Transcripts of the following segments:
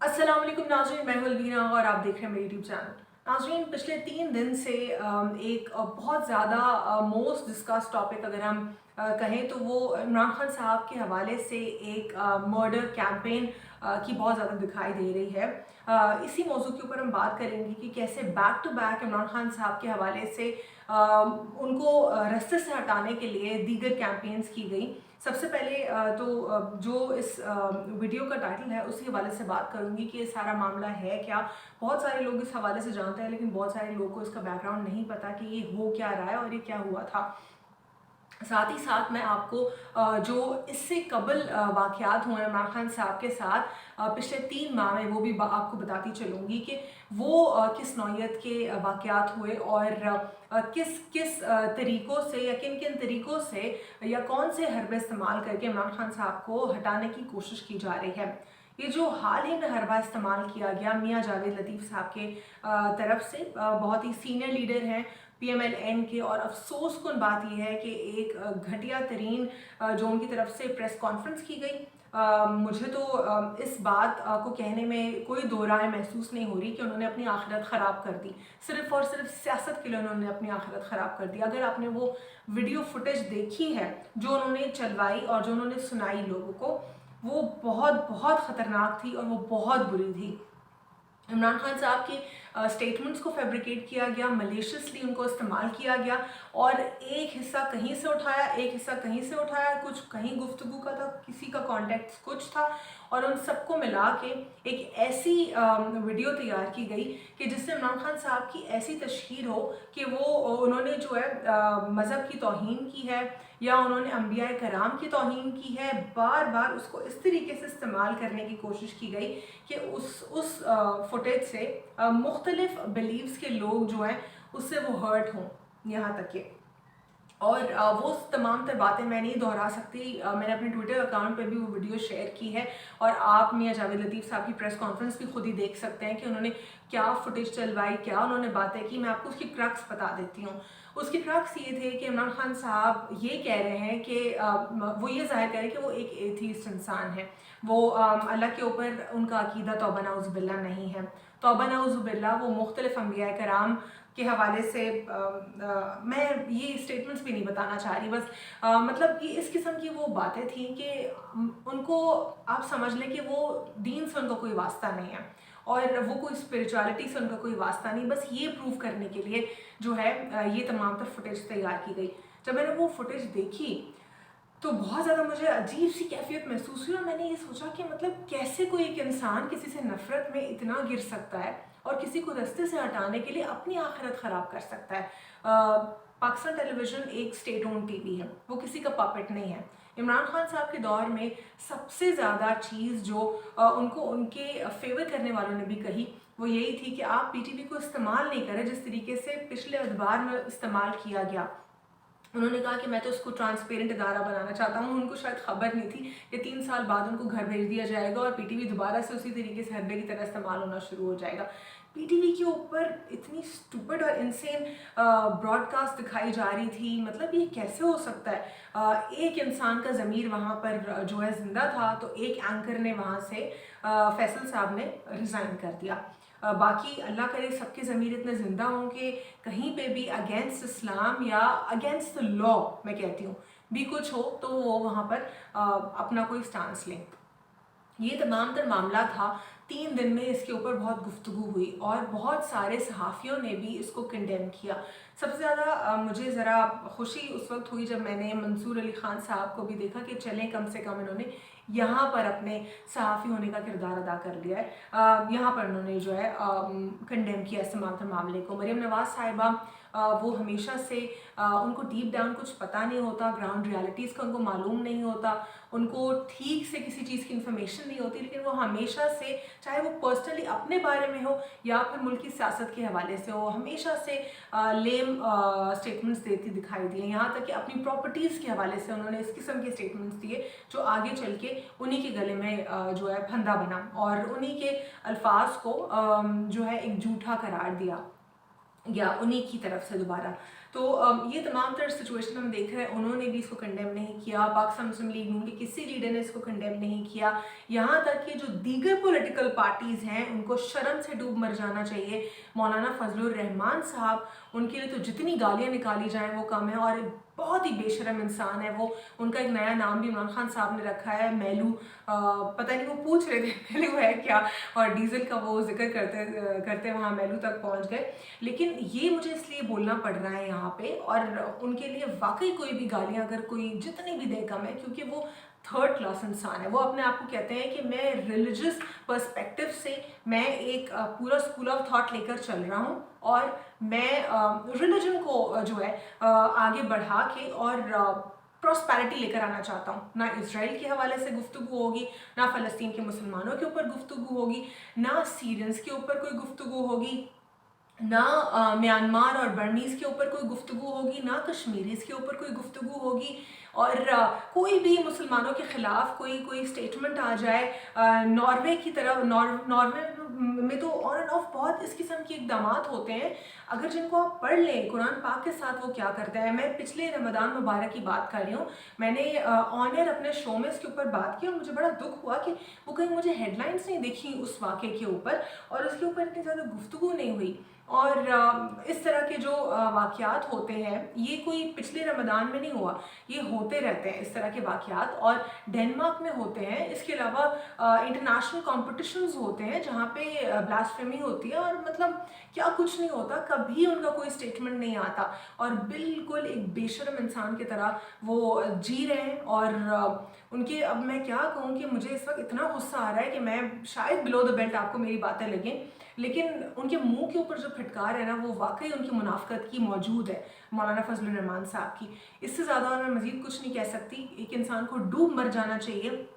अस्सलाम वालेकुम नाज़रीन, मैं हूं अलवीना और आप देख रहे हैं मेरे यूट्यूब चैनल। नाज़रीन, पिछले 3 दिन से एक बहुत ज़्यादा मोस्ट डिस्कस टॉपिक अगर हम कहें तो वो इमरान खान साहब के हवाले से एक मर्डर कैंपेन की बहुत ज़्यादा दिखाई दे रही है। इसी मौजू के ऊपर हम बात करेंगे कि कैसे back to back Imran Khan sahab के हवाले से उनको रास्ते से हटाने के लिए दीगर कैंपेन्स की गई। सबसे पहले जो इस वीडियो का टाइटल है उसी हवाले से बात करूंगी कि ये सारा मामला है क्या। बहुत सारे लोग इस हवाले से जानते हैं लेकिन बहुत सारे लोगों को इसका बैकग्राउंड नहीं पता कि ये हो क्या रहा है और ये क्या हुआ था। साथ ही साथ मैं आपको जो इससे कबल वाक़यात हुए इमरान खान साहब के साथ पिछले 3 माह में वो भी आपको बताती चलूँगी कि वो किस नौइयत के वाक़यात हुए और किस किस तरीक़ों से या किन किन तरीक़ों से या कौन से हरबे इस्तेमाल करके इमरान खान साहब को हटाने की कोशिश की जा रही है। ये जो हाल ही में हरबा इस्तेमाल किया गया मियाँ जावेद लतीफ़ साहब के तरफ से, बहुत ही सीनियर लीडर हैं PMLN के, और अफसोसकुन बात यह है कि एक घटिया तरीन जो उनकी तरफ से प्रेस कॉन्फ्रेंस की गई। मुझे तो इस बात को कहने में कोई दो राय महसूस नहीं हो रही कि उन्होंने अपनी आखिरत ख़राब कर दी। सिर्फ़ और सिर्फ सियासत के लिए उन्होंने अपनी आखिरत ख़राब कर दी। अगर आपने वो वीडियो फुटेज देखी है जो उन्होंने चलवाई और जो उन्होंने सुनाई लोगों को, वो बहुत बहुत ख़तरनाक थी और वो बहुत बुरी थी। इमरान खान साहब की स्टेटमेंट्स को फैब्रिकेट किया गया, मलेशियसली उनको इस्तेमाल किया गया और एक हिस्सा कहीं से उठाया, एक हिस्सा कहीं से उठाया, कुछ कहीं गुफ्तगू का था, किसी का कॉन्टेक्स्ट कुछ था, और उन सबको मिला के एक ऐसी वीडियो तैयार की गई कि जिससे इमरान खान साहब की ऐसी तशहीर हो कि वो उन्होंने जो है मज़हब की तौहीन की है या उन्होंने अंबिया कराम की तौहीन की है। बार बार उसको इस तरीके से इस्तेमाल करने की कोशिश की गई कि उस फुटेज से मुख्तलिफ बिलीव्स के लोग जो हैं उससे वो हर्ट हों, यहाँ तक कि और वो तमाम तर बातें मैं नहीं दोहरा सकती। मैंने अपने ट्विटर अकाउंट पे भी वो वीडियो शेयर की है और आप मियाँ जावेद लतीफ़ साहब की प्रेस कॉन्फ्रेंस भी खुद ही देख सकते हैं कि उन्होंने क्या फुटेज चलवाई, क्या उन्होंने बातें की। मैं आपको उसकी क्रक्स बता देती हूँ। उसकी क्रक्स ये थे कि इमरान खान साहब ये कह रहे हैं कि वो ये ज़ाहिर करें कि वो एक एथीस्ट इंसान है। वो अल्लाह के ऊपर उनका अकीदा तौबा नाउज़ुबिल्ला नहीं है। तौबा नाउज़ुबिल्ला वो मुख्तलिफ़ अंबिया कराम के हवाले से मैं ये स्टेटमेंट्स भी नहीं बताना चाह रही, बस मतलब ये इस किस्म की वो बातें थी कि उनको आप समझ लें कि वो दीन से उनका कोई वास्ता नहीं है और वो कोई स्पिरिचुअलिटी से उनका कोई वास्ता नहीं। बस ये प्रूव करने के लिए जो है ये तमाम तर फुटेज तैयार की गई। जब मैंने वो फुटेज देखी तो बहुत ज़्यादा मुझे अजीब सी कैफियत महसूस हुई और मैंने ये सोचा कि मतलब कैसे कोई एक इंसान किसी से नफ़रत में इतना गिर सकता है और किसी को रास्ते से हटाने के लिए अपनी आखिरत ख़राब कर सकता है। पाकिस्तान टेलीविज़न एक स्टेट ओन टीवी है, वो किसी का पपेट नहीं है। इमरान खान साहब के दौर में सबसे ज़्यादा चीज़ जो उनको उनके फेवर करने वालों ने भी कही वो यही थी कि आप PTV को इस्तेमाल नहीं करें जिस तरीके से पिछले अदवार में इस्तेमाल किया गया। उन्होंने कहा कि मैं तो उसको ट्रांसपेरेंट इदारा बनाना चाहता हूँ। उनको शायद खबर नहीं थी कि 3 साल बाद उनको घर भेज दिया जाएगा और PTV दोबारा से उसी तरीके से हरबे की तरह इस्तेमाल होना शुरू हो जाएगा। PTV के ऊपर इतनी स्टूपिड और इंसेन ब्रॉडकास्ट दिखाई जा रही थी। मतलब ये कैसे हो सकता है? एक इंसान का ज़मीर वहाँ पर जो है ज़िंदा था तो एक एंकर ने वहाँ से फैसल साहब ने रिज़ाइन कर दिया। बाकी अल्लाह करे सबके ज़मीर इतने ज़िंदा हों कि कहीं पे भी अगेंस्ट इस्लाम या अगेंस्ट द लॉ मैं कहती हूँ भी कुछ हो तो वो वहाँ पर अपना कोई स्टांस लें। ये तमाम तर मामला था। 3 दिन में इसके ऊपर बहुत गुफ्तगू हुई और बहुत सारे सहाफ़ियों ने भी इसको कंडेम किया। सबसे ज़्यादा मुझे ज़रा खुशी उस वक्त हुई जब मैंने मंसूर अली ख़ान साहब को भी देखा कि चलें कम से कम इन्होंने यहाँ पर अपने सहाफ़ी होने का किरदार अदा कर लिया है। यहाँ पर उन्होंने जो है कंडेम किया इस तमाम तर मामले को। मरीम नवाज़ साहिबा वो हमेशा से उनको डीप डाउन कुछ पता नहीं होता, ग्राउंड रियलिटीज़ का उनको मालूम नहीं होता, उनको ठीक से किसी चीज़ की इन्फॉर्मेशन नहीं होती, लेकिन वो हमेशा से चाहे वो पर्सनली अपने बारे में हो या फिर मुल्क की सियासत के हवाले से हो, हमेशा से लेम स्टेटमेंट्स देती दिखाई दी। यहाँ तक कि अपनी प्रॉपर्टीज़ के हवाले से उन्होंने इस किस्म के स्टेटमेंट्स दिए जो आगे चल के उन्हीं के गले में जो है फंदा बना और उन्हीं के अल्फाज को जो है एक झूठा करार दिया या उन्हीं की तरफ से दोबारा। तो ये तमाम तरह सिचुएशन हम देख रहे हैं, उन्होंने भी इसको कंडेम नहीं किया, पाकिस्तान मुस्लिम लीग नून के किसी लीडर ने इसको कंडेम नहीं किया, यहाँ तक कि जो दीगर पॉलिटिकल पार्टीज़ हैं उनको शर्म से डूब मर जाना चाहिए। मौलाना फजलुर रहमान साहब, उनके लिए तो जितनी गालियाँ निकाली जाएँ वो कम है, और बहुत ही बेशरम इंसान है वो। उनका एक नया नाम भी इमरान खान साहब ने रखा है, मेलू। पता नहीं वो पूछ रहे थे मेलू है क्या, और डीजल का वो जिक्र करते करते वहाँ मेलू तक पहुँच गए। लेकिन ये मुझे इसलिए बोलना पड़ रहा है यहाँ पे, और उनके लिए वाकई कोई भी गालियाँ अगर कोई जितनी भी दे कम है, क्योंकि वो थर्ड क्लास इंसान है। वो अपने आप को कहते हैं कि मैं रिलीजियस पर्सपेक्टिव से मैं एक पूरा स्कूल ऑफ थॉट लेकर चल रहा हूँ, और मैं रिलीजन को जो है आगे बढ़ा के और प्रॉस्पेरिटी लेकर आना चाहता हूँ। ना इसराइल के हवाले से गुफ्तगू होगी, ना फ़लस्तीन के मुसलमानों के ऊपर गुफ्तगू होगी, ना सीरियंस के ऊपर कोई गुफ्तगू होगी, ना म्यांमार और बर्मीज़ के ऊपर कोई गुफ्तगू होगी, ना कश्मीरीज़ के ऊपर कोई गुफ्तगू होगी, और कोई भी मुसलमानों के ख़िलाफ़ कोई स्टेटमेंट आ जाए। नॉर्वे की तरफ, नॉर्वे में तो ऑन एंड ऑफ बहुत इस किस्म के इक़दामात होते हैं, अगर जिनको आप पढ़ लें कुरान पाक के साथ वो क्या करते हैं। मैं पिछले रमज़ान मुबारक की बात कर रही हूँ, मैंने ऑन एयर अपने शो में इसके ऊपर बात की, और मुझे बड़ा दुख हुआ कि वो कहीं मुझे हेडलाइंस नहीं दिखी उस वाक़े के ऊपर, और उसके ऊपर इतनी ज़्यादा गुफ्तगू नहीं हुई। और इस तरह के जो वाक़यात होते हैं, ये कोई पिछले रमज़ान में नहीं हुआ, ये होते रहते हैं इस तरह के वाक़यात, और डेनमार्क में होते हैं। इसके अलावा इंटरनेशनल कॉम्पिटिशन्स होते हैं जहाँ पे ब्लास्फेमी होती है, और मतलब क्या कुछ नहीं होता, कभी उनका कोई स्टेटमेंट नहीं आता, और बिल्कुल एक बेशर्म इंसान की तरह वो जी रहे हैं। और उनके, अब मैं क्या कहूँ कि मुझे इस वक्त इतना गुस्सा आ रहा है कि मैं शायद बिलो द बेल्ट आपको मेरी बातें लगें, लेकिन उनके मुंह के ऊपर जो फिटकार है ना, वो वाकई उनकी मुनाफकत की मौजूद है, मौलाना फजलुर रहमान साहब की। इससे ज़्यादा मैं मज़ीद कुछ नहीं कह सकती। एक इंसान को डूब मर जाना चाहिए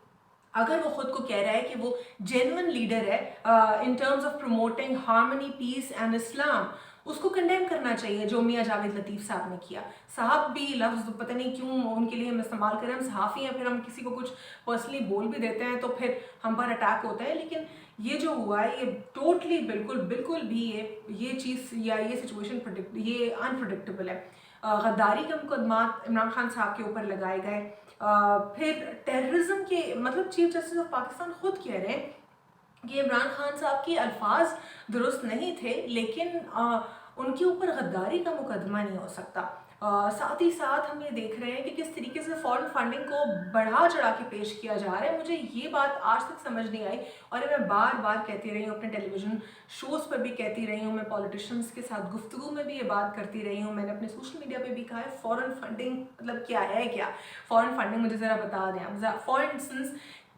अगर वो खुद को कह रहा है कि वो जेन्युइन लीडर है in terms of promoting harmony, peace and Islam. उसको कंडेम करना चाहिए जो मियाँ जावेद लतीफ़ साहब ने किया। साहब भी लफ्ज़ पता नहीं क्यों उनके लिए हम इस्तेमाल करें, हम सहाफ़ी हैं, फिर हम किसी को कुछ पर्सनली बोल भी देते हैं तो फिर हम पर अटैक होता है। लेकिन ये जो हुआ है ये टोटली बिल्कुल भी ये चीज़ या ये सिचुएशन ये अनप्रडिक्टेबल है। गद्दारी के मुकदमात इमरान खान साहब के ऊपर लगाए गए, फिर टेररिज्म के, मतलब चीफ जस्टिस ऑफ पाकिस्तान खुद कह रहे हैं कि इमरान खान साहब के अल्फाज दुरुस्त नहीं थे, लेकिन उनके ऊपर गद्दारी का मुकदमा नहीं हो सकता। साथ ही साथ हम ये देख रहे हैं कि किस तरीके से फॉरेन फंडिंग को बढ़ा चढ़ा के पेश किया जा रहा है। मुझे ये बात आज तक समझ नहीं आई, और मैं बार बार कहती रही हूँ, अपने टेलीविज़न शोज़ पर भी कहती रही हूँ, मैं पॉलिटिशियंस के साथ गुफ्तगू में भी ये बात करती रही हूँ, मैंने अपने सोशल मीडिया पे भी कहा है, फॉरेन फंडिंग मतलब क्या है, क्या फॉरेन फंडिंग मुझे ज़रा बता दें। फॉर इंस्टेंस,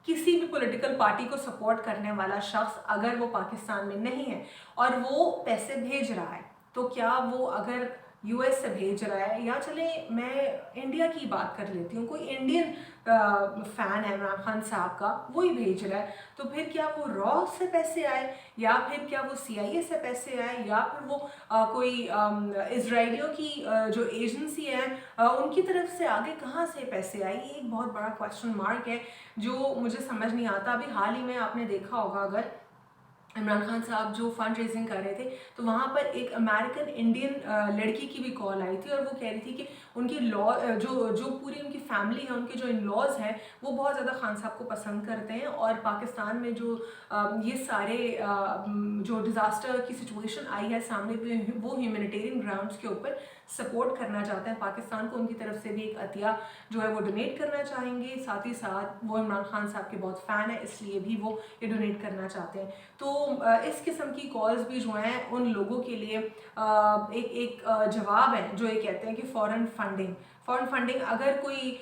किसी भी पॉलिटिकल पार्टी को सपोर्ट करने वाला शख्स अगर वो पाकिस्तान में नहीं है और वो पैसे भेज रहा है, तो क्या वो अगर यूएस से भेज रहा है, या चले मैं इंडिया की बात कर लेती हूँ, कोई इंडियन फ़ैन है इमरान खान साहब का, वही भेज रहा है, तो फिर क्या वो रॉ से पैसे आए, या फिर क्या वो CIA से पैसे आए, या फिर वो कोई इजराइलियों की जो एजेंसी है उनकी तरफ से आगे कहाँ से पैसे आए? ये एक बहुत बड़ा क्वेश्चन मार्क है जो मुझे समझ नहीं आता। अभी हाल ही में आपने देखा होगा, अगर इमरान खान साहब जो फंड रेजिंग कर रहे थे, तो वहाँ पर एक अमेरिकन इंडियन लड़की की भी कॉल आई थी, और वो कह रही थी कि उनकी लॉ जो पूरी उनकी फैमिली है, उनके जो इन लॉज हैं, वो बहुत ज़्यादा खान साहब को पसंद करते हैं, और पाकिस्तान में जो ये सारे जो डिज़ास्टर की सिचुएशन आई है सामने पे, वो ह्यूमैनिटेरियन ग्राउंड्स के ऊपर सपोर्ट करना चाहते हैं पाकिस्तान को। उनकी तरफ से भी एक अतिया जो है वो डोनेट करना चाहेंगे। साथ ही साथ वो इमरान खान साहब के बहुत फ़ैन है, इसलिए भी वो ये डोनेट करना चाहते हैं। तो इस किस्म की कॉल्स भी जो हैं उन लोगों के लिए एक जवाब है जो ये कहते हैं कि फॉरेन फंडिंग अगर कोई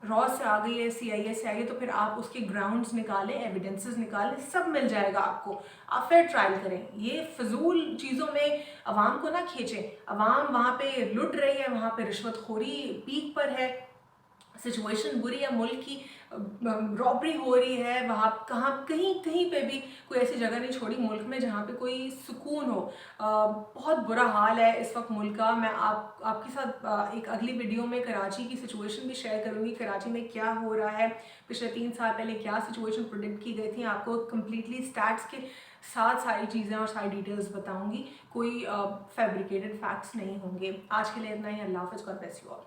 रॉ से आ गई है, CIA से आ गई, तो फिर आप उसके ग्राउंड्स निकालें, एविडेंसेस निकालें, सब मिल जाएगा आपको, आप फिर ट्रायल करें। ये फजूल चीज़ों में अवाम को ना खींचें। अवाम वहाँ पे लुट रही है, वहाँ पे रिश्वतखोरी पीक पर है, सिचुएशन बुरी है, मुल्क की रॉबरी हो रही है, वहाँ कहीं पे भी कोई ऐसी जगह नहीं छोड़ी मुल्क में जहाँ पे कोई सुकून हो। बहुत बुरा हाल है इस वक्त मुल्क का। मैं आपके साथ एक अगली वीडियो में कराची की सिचुएशन भी शेयर करूँगी, कराची में क्या हो रहा है, पिछले 3 साल पहले क्या सिचुएशन प्रेडिक्ट की गई थी, आपको कम्प्लीटली साथ सारी चीज़ें और सारी डिटेल्स बताऊंगी, कोई फैब्रिकेटेड फैक्ट्स नहीं होंगे। आज के लिए इतना ही। अल्लाह हाफ़िज़। God bless you all.